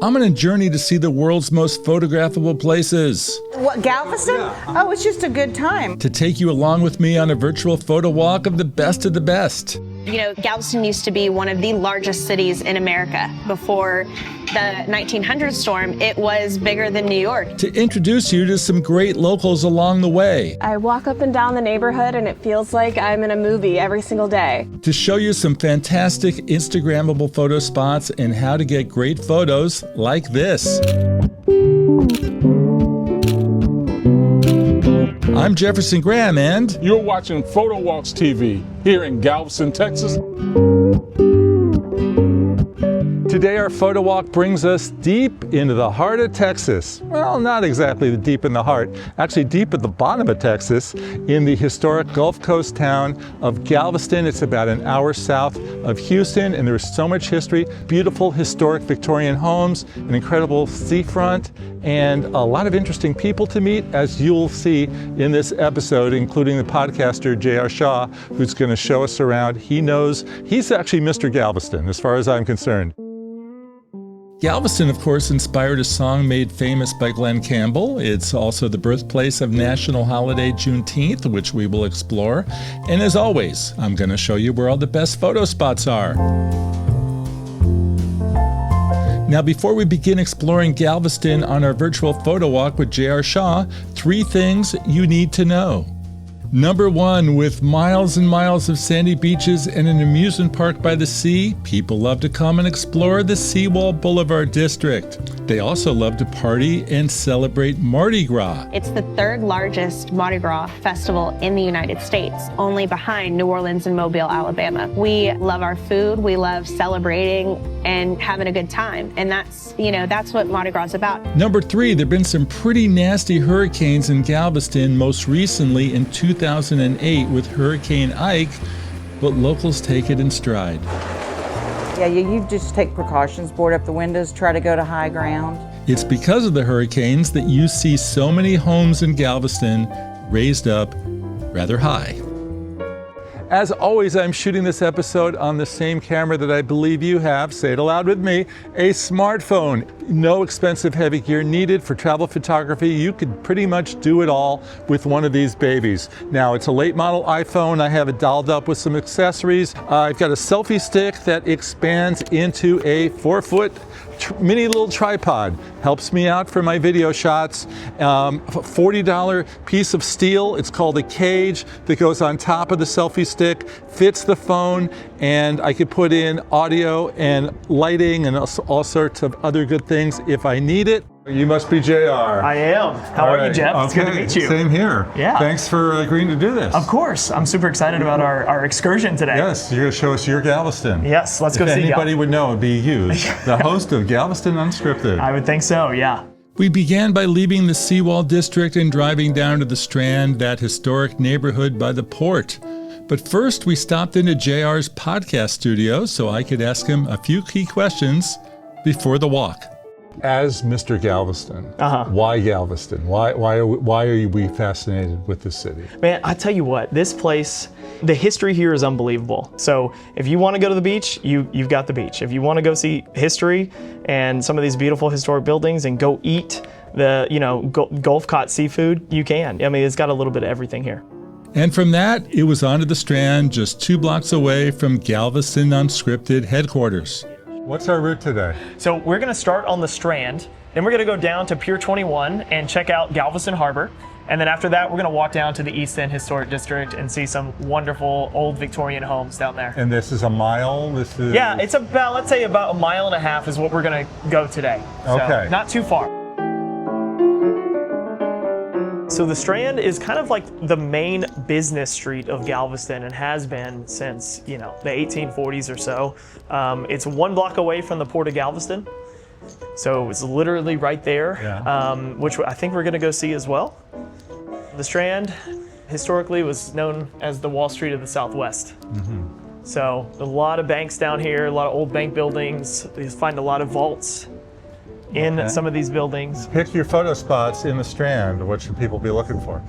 I'm on a journey to see the world's most photographable places. What, Galveston? Yeah. Oh, it's just a good time. To take you along with me on a virtual photo walk of the best of the best. You know, Galveston used to be one of the largest cities in America. Before the 1900 storm, it was bigger than New York. To introduce you to some great locals along the way. I walk up and down the neighborhood and it feels like I'm in a movie every single day. To show you some fantastic Instagrammable photo spots and how to get great photos like this. I'm Jefferson Graham and you're watching Photowalks TV here in Galveston, Texas. Today our photo walk brings us deep into the heart of Texas. Well, not exactly deep in the heart, actually deep at the bottom of Texas in the historic Gulf Coast town of Galveston. It's about an hour south of Houston and there's so much history, beautiful historic Victorian homes, an incredible seafront, and a lot of interesting people to meet, as you'll see in this episode, including the podcaster J.R. Shaw, who's going to show us around. He's actually Mr. Galveston, as far as I'm concerned. Galveston, of course, inspired a song made famous by Glenn Campbell. It's also the birthplace of national holiday Juneteenth, which we will explore. And as always, I'm going to show you where all the best photo spots are. Now, before we begin exploring Galveston on our virtual photo walk with J.R. Shaw, 3 things you need to know. Number 1, with miles and miles of sandy beaches and an amusement park by the sea, people love to come and explore the Seawall Boulevard district. They also love to party and celebrate Mardi Gras. It's the 3rd largest Mardi Gras festival in the United States, only behind New Orleans and Mobile, Alabama. We love our food, we love celebrating and having a good time. And that's what Mardi Gras is about. Number 3, there've been some pretty nasty hurricanes in Galveston, most recently in 2008 with Hurricane Ike, but locals take it in stride. Yeah, you just take precautions, board up the windows, try to go to high ground. It's because of the hurricanes that you see so many homes in Galveston raised up rather high. As always, I'm shooting this episode on the same camera that I believe you have, say it aloud with me, a smartphone. No expensive heavy gear needed for travel photography. You could pretty much do it all with one of these babies. Now, it's a late model iPhone. I have it dolled up with some accessories. I've got a selfie stick that expands into a 4-foot mini little tripod. Helps me out for my video shots. $40 piece of steel. It's called a cage that goes on top of the selfie stick, fits the phone, and I could put in audio and lighting and all sorts of other good things if I need it. You must be JR. I am. How are you, Jeff? It's good to meet you. Same here. Yeah. Thanks for agreeing to do this. Of course. I'm super excited about our excursion today. Yes, you're going to show us your Galveston. Yes, let's go see Galveston. If anybody would know, it'd be you, the host of Galveston Unscripted. I would think so, yeah. We began by leaving the Seawall District and driving down to the Strand, that historic neighborhood by the port. But first, we stopped into JR's podcast studio so I could ask him a few key questions before the walk. As Mr. Galveston, why Galveston? Why are we fascinated with this city? Man, I tell you what, this place, the history here is unbelievable. So if you want to go to the beach, you've got the beach. If you want to go see history and some of these beautiful historic buildings and go eat the Gulf caught seafood, you can. I mean, it's got a little bit of everything here. And from that, it was onto the Strand, just 2 blocks away from Galveston Unscripted headquarters. What's our route today? So we're going to start on the Strand, then we're going to go down to Pier 21 and check out Galveston Harbor. And then after that, we're going to walk down to the East End Historic District and see some wonderful old Victorian homes down there. And this is a mile? Yeah, it's about, let's say about 1.5 miles is what we're going to go today. Okay. So not too far. So the Strand is kind of like the main business street of Galveston and has been since, the 1840s or so. It's 1 block away from the Port of Galveston. So it's literally right there, which I think we're going to go see as well. The Strand historically was known as the Wall Street of the Southwest. Mm-hmm. So a lot of banks down here, a lot of old bank buildings. You find a lot of vaults in some of these buildings. Pick your photo spots in the Strand. What should people be looking for?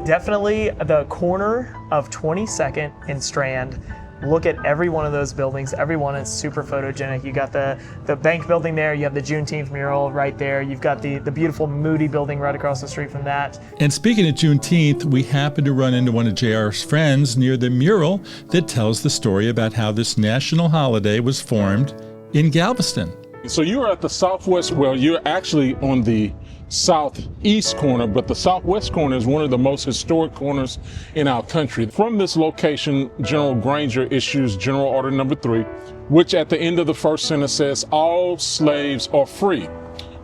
Definitely the corner of 22nd and Strand. look at every one of those buildings. Every one is super photogenic. You got the bank building there. You have the Juneteenth mural right there. You've got the beautiful Moody building right across the street from that. And speaking of Juneteenth, we happened to run into one of JR's friends near the mural that tells the story about how this national holiday was formed in Galveston. So you're at the southwest, well, you're actually on the southeast corner, but the southwest corner is one of the most historic corners in our country. From this location, General Granger issues General Order Number 3, which at the end of the first sentence says, all slaves are free.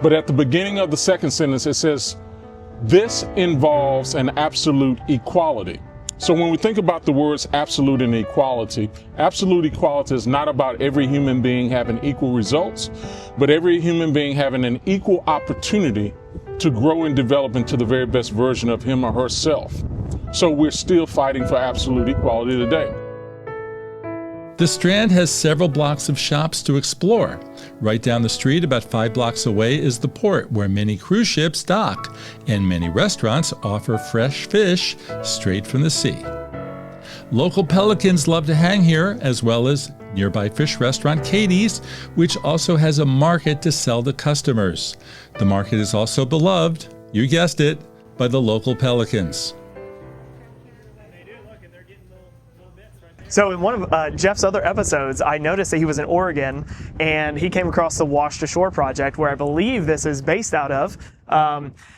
But at the beginning of the second sentence, it says, this involves an absolute equality. So when we think about the words absolute and equality is not about every human being having equal results, but every human being having an equal opportunity to grow and develop into the very best version of him or herself. So we're still fighting for absolute equality today. The Strand has several blocks of shops to explore. Right down the street, about 5 blocks away, is the port where many cruise ships dock, and many restaurants offer fresh fish straight from the sea. Local pelicans love to hang here, as well as nearby fish restaurant Katie's, which also has a market to sell to customers. The market is also beloved, you guessed it, by the local pelicans. So in one of Jeff's other episodes, I noticed that he was in Oregon and he came across the Wash to Shore project, where I believe this is based out of.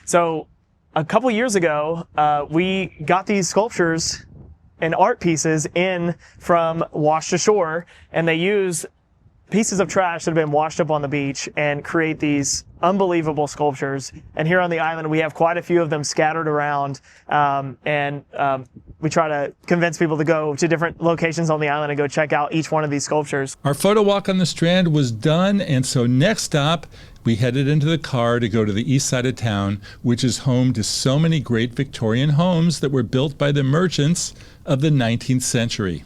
So a couple years ago, we got these sculptures and art pieces in from Wash to Shore, and they use pieces of trash that have been washed up on the beach and create these unbelievable sculptures. And here on the island, we have quite a few of them scattered around, we try to convince people to go to different locations on the island and go check out each one of these sculptures. Our photo walk on the Strand was done, and so next stop, we headed into the car to go to the east side of town, which is home to so many great Victorian homes that were built by the merchants of the 19th century.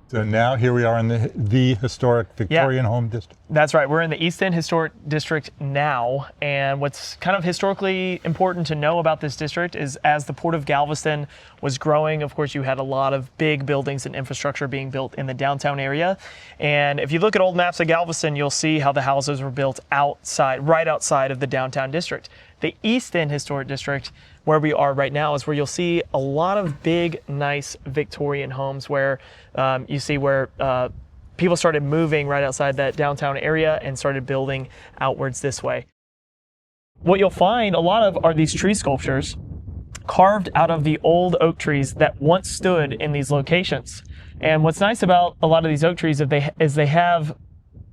So now here we are in the historic Victorian home district. That's right. We're in the East End Historic District now, and what's kind of historically important to know about this district is as the Port of Galveston was growing, of course, you had a lot of big buildings and infrastructure being built in the downtown area. And if you look at old maps of Galveston, you'll see how the houses were built outside, right outside of the downtown district. The East End Historic District, where we are right now, is where you'll see a lot of big, nice Victorian homes where you see where people started moving right outside that downtown area and started building outwards this way. What you'll find a lot of are these tree sculptures carved out of the old oak trees that once stood in these locations. And what's nice about a lot of these oak trees is they have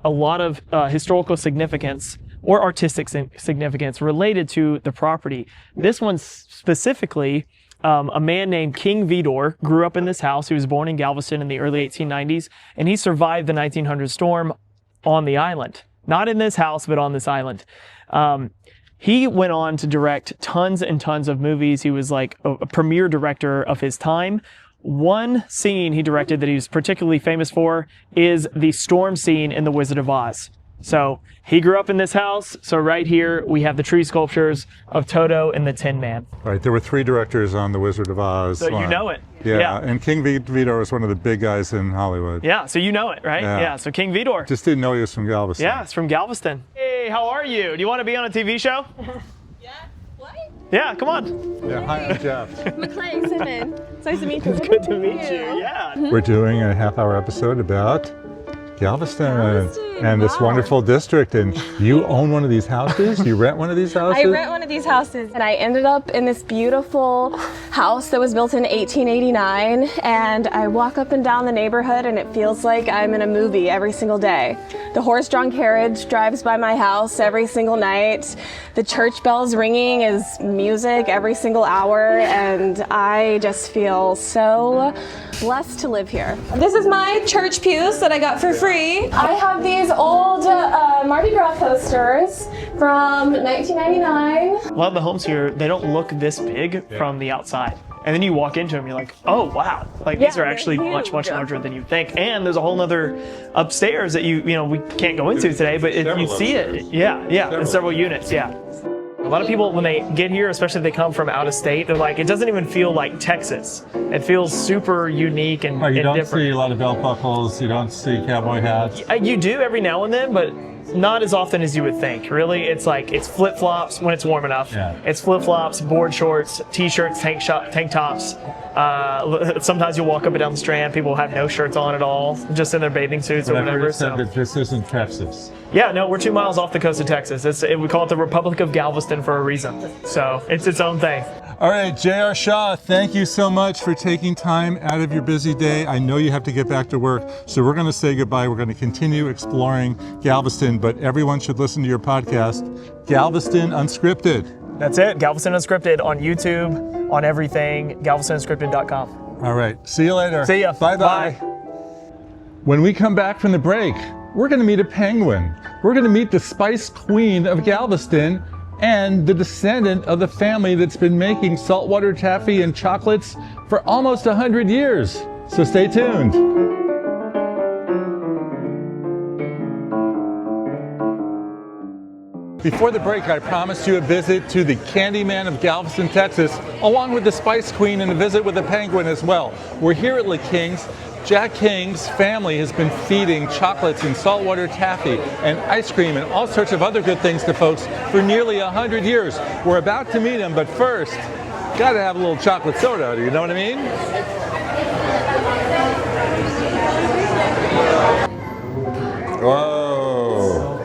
a lot of historical significance or artistic significance related to the property. This one specifically, a man named King Vidor grew up in this house. He was born in Galveston in the early 1890s, and he survived the 1900 storm on the island. Not in this house, but on this island. He went on to direct tons and tons of movies. He was like a premier director of his time. One scene he directed that he was particularly famous for is the storm scene in The Wizard of Oz. So he grew up in this house. So right here we have the tree sculptures of Toto and the Tin Man. Right, there were 3 directors on The Wizard of Oz. So you know it. Yeah, and King Vidor was one of the big guys in Hollywood. Yeah, so you know it, right? Yeah, so King Vidor. Just didn't know he was from Galveston. Yeah, it's from Galveston. Hey, how are you? Do you want to be on a TV show? Yeah. What? Yeah, come on. Yeah, hi, I'm Jeff. MaKlay Simon. It's nice to meet you. It's good to meet you. Yeah. We're doing a half-hour episode about Galveston and this wonderful district, and you own one of these houses? You rent one of these houses? I rent one of these houses, and I ended up in this beautiful house that was built in 1889, and I walk up and down the neighborhood and it feels like I'm in a movie every single day. The horse-drawn carriage drives by my house every single night. The church bells ringing is music every single hour, and I just feel so blessed to live here. This is my church pews that I got for free. I have these old Mardi Gras posters from 1999. A lot of the homes here, they don't look this big from the outside. And then you walk into them, you're like, oh, wow. Like, these are actually much, much larger than you think. And there's a whole nother upstairs that we can't go into today, but you see it. Yeah, and several units, yeah. A lot of people, when they get here, especially if they come from out of state, they're like, it doesn't even feel like Texas. It feels super unique and, You don't different. see a lot of belt buckles, you don't see cowboy hats. You do every now and then, but not as often as you would think. Really, it's like, it's flip-flops when it's warm enough. Yeah. It's flip-flops, board shorts, t-shirts, tank tops. Sometimes you'll walk up and down the Strand, people have no shirts on at all, just in their bathing suits or whatever. Said that this isn't Texas. Yeah, no, we're 2 miles off the coast of Texas. We call it the Republic of Galveston for a reason. So it's its own thing. All right, J.R. Shaw, thank you so much for taking time out of your busy day. I know you have to get back to work, so we're going to say goodbye. We're going to continue exploring Galveston, but everyone should listen to your podcast, Galveston Unscripted. That's it, Galveston Unscripted on YouTube, on everything, galvestonunscripted.com. All right, see you later. See ya. Bye-bye. When we come back from the break, we're going to meet a penguin. We're going to meet the Spice Queen of Galveston and the descendant of the family that's been making saltwater taffy and chocolates for almost 100 years. So stay tuned. Before the break, I promised you a visit to the Candyman of Galveston, Texas, along with the Spice Queen and a visit with a penguin as well. We're here at Le King's. Jack King's family has been feeding chocolates and saltwater taffy and ice cream and all sorts of other good things to folks for nearly 100 years. We're about to meet him, but first, gotta have a little chocolate soda, do you know what I mean? Whoa.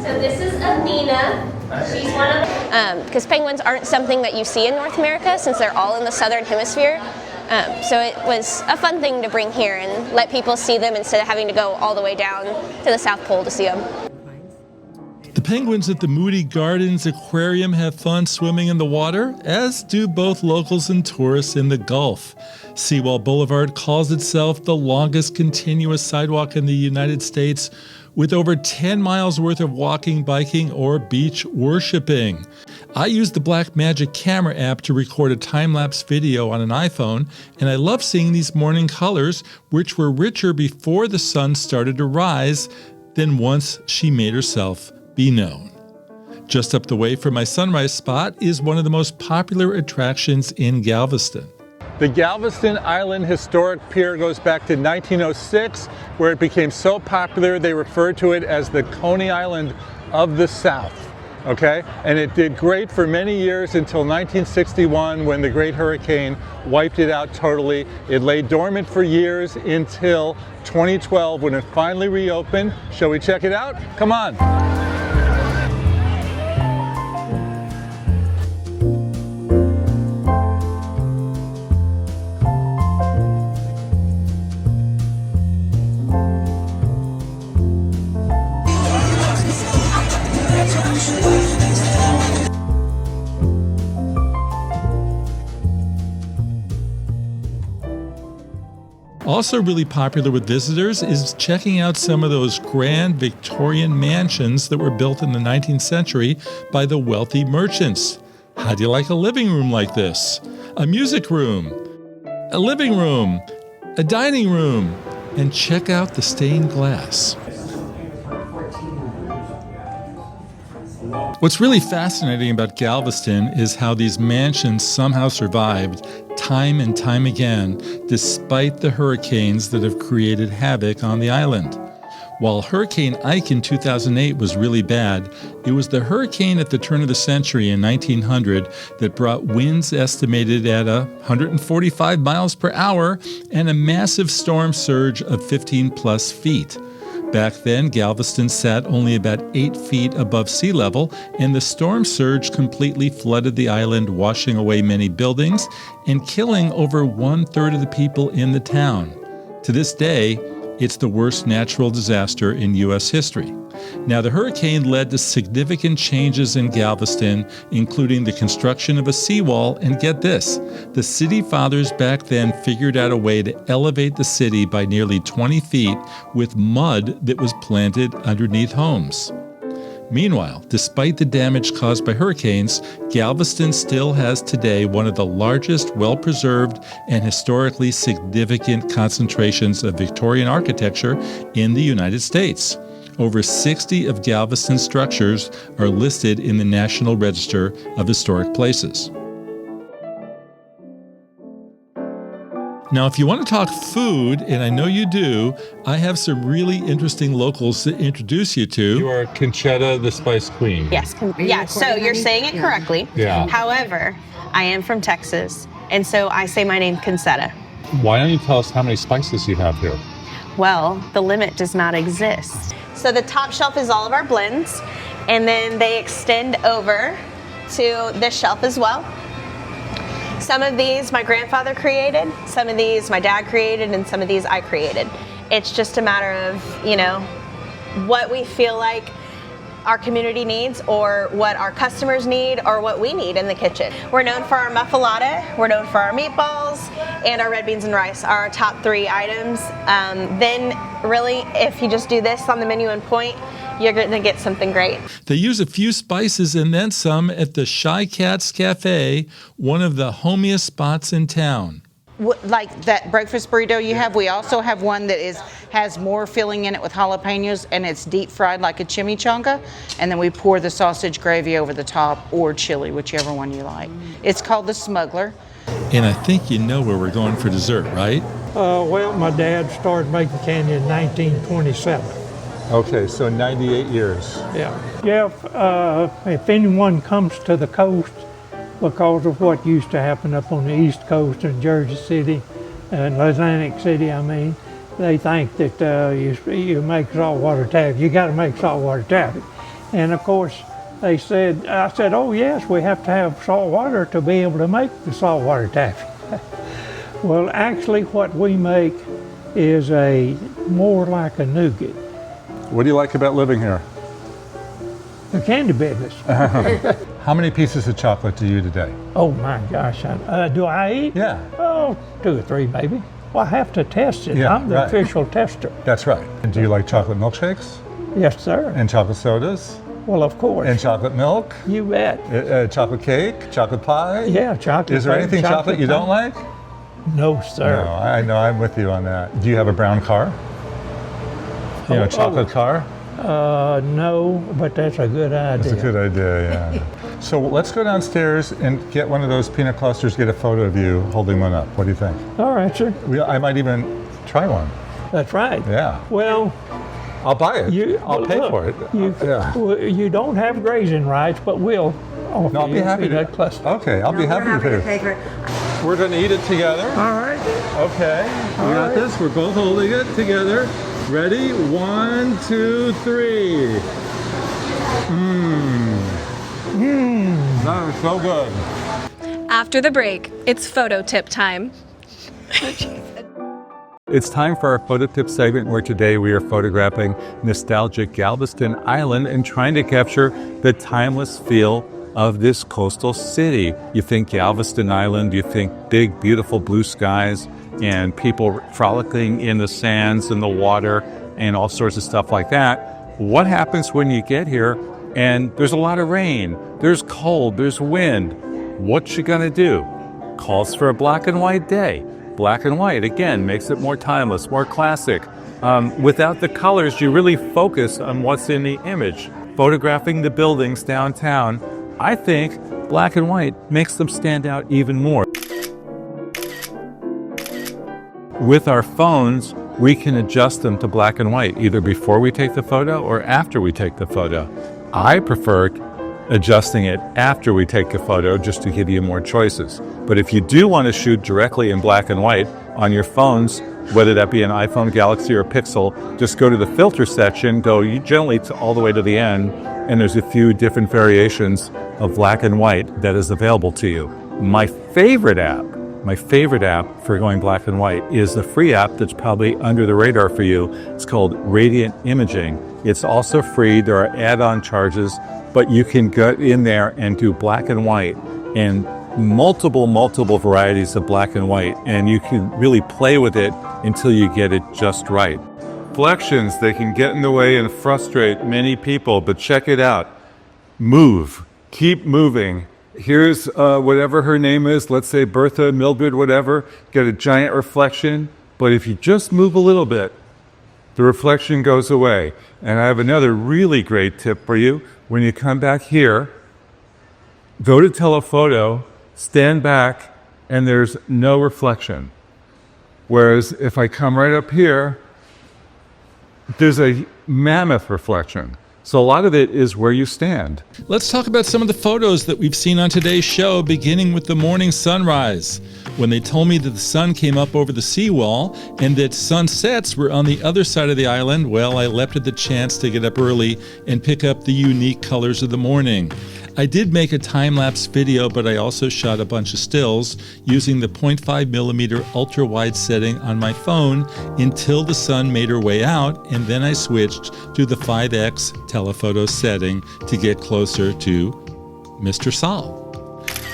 So this is Athena. She's one of because penguins aren't something that you see in North America since they're all in the southern hemisphere. So it was a fun thing to bring here and let people see them instead of having to go all the way down to the South Pole to see them. The penguins at the Moody Gardens Aquarium have fun swimming in the water, as do both locals and tourists in the Gulf. Seawall Boulevard calls itself the longest continuous sidewalk in the United States, with over 10 miles worth of walking, biking, or beach worshiping. I use the Blackmagic camera app to record a time-lapse video on an iPhone, and I love seeing these morning colors, which were richer before the sun started to rise than once she made herself be known. Just up the way from my sunrise spot is one of the most popular attractions in Galveston. The Galveston Island Historic Pier goes back to 1906, where it became so popular they referred to it as the Coney Island of the South. Okay, and it did great for many years until 1961 when the Great Hurricane wiped it out totally. It lay dormant for years until 2012 when it finally reopened. Shall we check it out? Come on. Also really popular with visitors is checking out some of those grand Victorian mansions that were built in the 19th century by the wealthy merchants. How do you like a living room like this? A music room, a living room, a dining room, and check out the stained glass. What's really fascinating about Galveston is how these mansions somehow survived time and time again, despite the hurricanes that have created havoc on the island. While Hurricane Ike in 2008 was really bad, it was the hurricane at the turn of the century in 1900 that brought winds estimated at 145 miles per hour and a massive storm surge of 15 plus feet. Back then, Galveston sat only about 8 feet above sea level, and the storm surge completely flooded the island, washing away many buildings and killing over 1/3 of the people in the town. To this day, it's the worst natural disaster in U.S. history. Now, the hurricane led to significant changes in Galveston, including the construction of a seawall, and get this, the city fathers back then figured out a way to elevate the city by nearly 20 feet with mud that was planted underneath homes. Meanwhile, despite the damage caused by hurricanes, Galveston still has today one of the largest, well-preserved, and historically significant concentrations of Victorian architecture in the United States. Over 60 of Galveston's structures are listed in the National Register of Historic Places. Now, if you want to talk food, and I know you do, I have some really interesting locals to introduce you to. You are Concetta, the Spice Queen. Yes, so you're saying it correctly. Yeah. However, I am from Texas, and so I say my name Concetta. Why don't you tell us how many spices you have here? Well, the limit does not exist. So the top shelf is all of our blends, and then they extend over to this shelf as well. Some of these my grandfather created, some of these my dad created, and some of these I created. It's just a matter of, you know, what we feel like our community needs, or what our customers need, or what we need in the kitchen. We're known for our muffalata, we're known for our meatballs, and our red beans and rice are our top 3 items. Then really, if you just do this on the menu and point, you're gonna get something great. They use a few spices and then some at the ShyKatz Cafe, one of the homiest spots in town. Like that breakfast burrito you have, we also have one that has more filling in it with jalapenos, and it's deep fried like a chimichanga, and then we pour the sausage gravy over the top, or chili, whichever one you like. It's called the Smuggler. And I think you know where we're going for dessert, right? Well, my dad started making candy in 1927. Okay, so 98 years. Yeah. Jeff, if anyone comes to the coast, because of what used to happen up on the East Coast in Jersey City and Atlantic City, I mean, they think that you make saltwater taffy. You got to make saltwater taffy. And of course, I said, oh yes, we have to have salt water to be able to make the saltwater taffy. Well, actually what we make is more like a nougat. What do you like about living here? The candy business. How many pieces of chocolate do you eat a day? Oh my gosh, do I eat? Yeah. Oh, 2 or 3 maybe. Well, I have to test it. Yeah, I'm the right. official tester. That's right. And do you like chocolate milkshakes? Yes, sir. And chocolate sodas? Well, of course. And chocolate milk? You bet. Chocolate cake? Chocolate pie? Yeah, chocolate. Is there cake, anything chocolate you don't like? No, sir. No, I know, I'm with you on that. Do you have a brown car? You know, a chocolate car? No, but that's a good idea. That's a good idea, yeah. So let's go downstairs and get one of those peanut clusters, get a photo of you holding one up. What do you think? All right, sir. I might even try one. That's right. Yeah. Well, I'll buy it. I'll pay for it. You don't have grazing rights, but we'll offer No, I'll be happy that to. cluster. Okay, I'll be happy to pay for it. We're going to eat it together. All right. Okay. We got this. We're both holding it together. Ready? 1, 2, 3. That is so good. After the break, it's photo tip time. It's time for our photo tip segment, where today we are photographing nostalgic Galveston Island and trying to capture the timeless feel of this coastal city. You think Galveston Island, you think big, beautiful blue skies and people frolicking in the sands and the water and all sorts of stuff like that. What happens when you get here and there's a lot of rain, there's cold, there's wind? What you gonna do? Calls for a black and white day. Black and white, again, makes it more timeless, more classic. Without the colors, you really focus on what's in the image. Photographing the buildings downtown, I think black and white makes them stand out even more. With our phones, we can adjust them to black and white, either before we take the photo or after we take the photo. I prefer adjusting it after we take the photo, just to give you more choices. But if you do want to shoot directly in black and white on your phones, whether that be an iPhone, Galaxy, or Pixel, just go to the filter section, go generally all the way to the end, and there's a few different variations of black and white that is available to you. My favorite app for going black and white is the free app that's probably under the radar for you. It's called Radiant Imaging. It's also free. There are add-on charges, but you can get in there and do black and white and multiple varieties of black and white, and you can really play with it until you get it just right. Reflections, they can get in the way and frustrate many people, but check it out. Move. Keep moving. Here's whatever her name is, let's say Bertha, Mildred, whatever, get a giant reflection, but if you just move a little bit, the reflection goes away. And I have another really great tip for you. When you come back here, go to telephoto, stand back, and there's no reflection. Whereas if I come right up here, there's a mammoth reflection. So a lot of it is where you stand. Let's talk about some of the photos that we've seen on today's show, beginning with the morning sunrise. When they told me that the sun came up over the seawall and that sunsets were on the other side of the island, well, I leapt at the chance to get up early and pick up the unique colors of the morning. I did make a time-lapse video, but I also shot a bunch of stills using the 0.5mm ultra-wide setting on my phone until the sun made her way out, and then I switched to the 5x telephoto setting to get closer to Mr. Sol.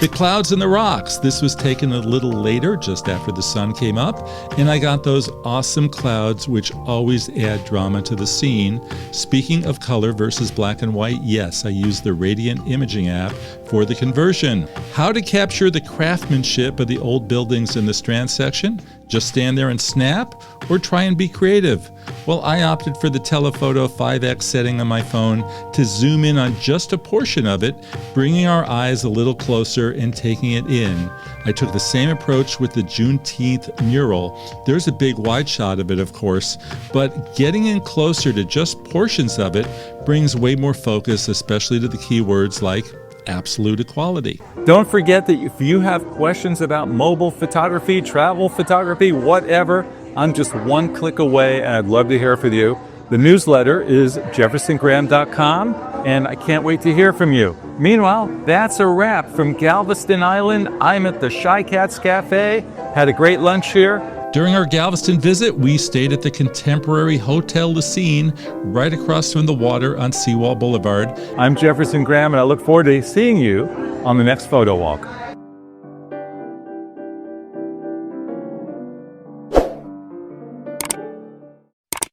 The clouds and the rocks. This was taken a little later, just after the sun came up, and I got those awesome clouds which always add drama to the scene. Speaking of color versus black and white, yes, I used the Radiant Imaging app for the conversion. How to capture the craftsmanship of the old buildings in the Strand section? Just stand there and snap, or try and be creative? Well, I opted for the telephoto 5x setting on my phone to zoom in on just a portion of it, bringing our eyes a little closer and taking it in. I took the same approach with the Juneteenth mural. There's a big wide shot of it, of course, but getting in closer to just portions of it brings way more focus, especially to the keywords like absolute equality. Don't forget that if you have questions about mobile photography, travel photography, whatever, I'm just one click away, and I'd love to hear from you. The newsletter is jeffersongraham.com, and I can't wait to hear from you. Meanwhile, that's a wrap from Galveston Island. I'm at the ShyKatz Cafe, had a great lunch here. During our Galveston visit, we stayed at the contemporary Hotel Lucene, right across from the water on Seawall Boulevard. I'm Jefferson Graham, and I look forward to seeing you on the next Photo Walk.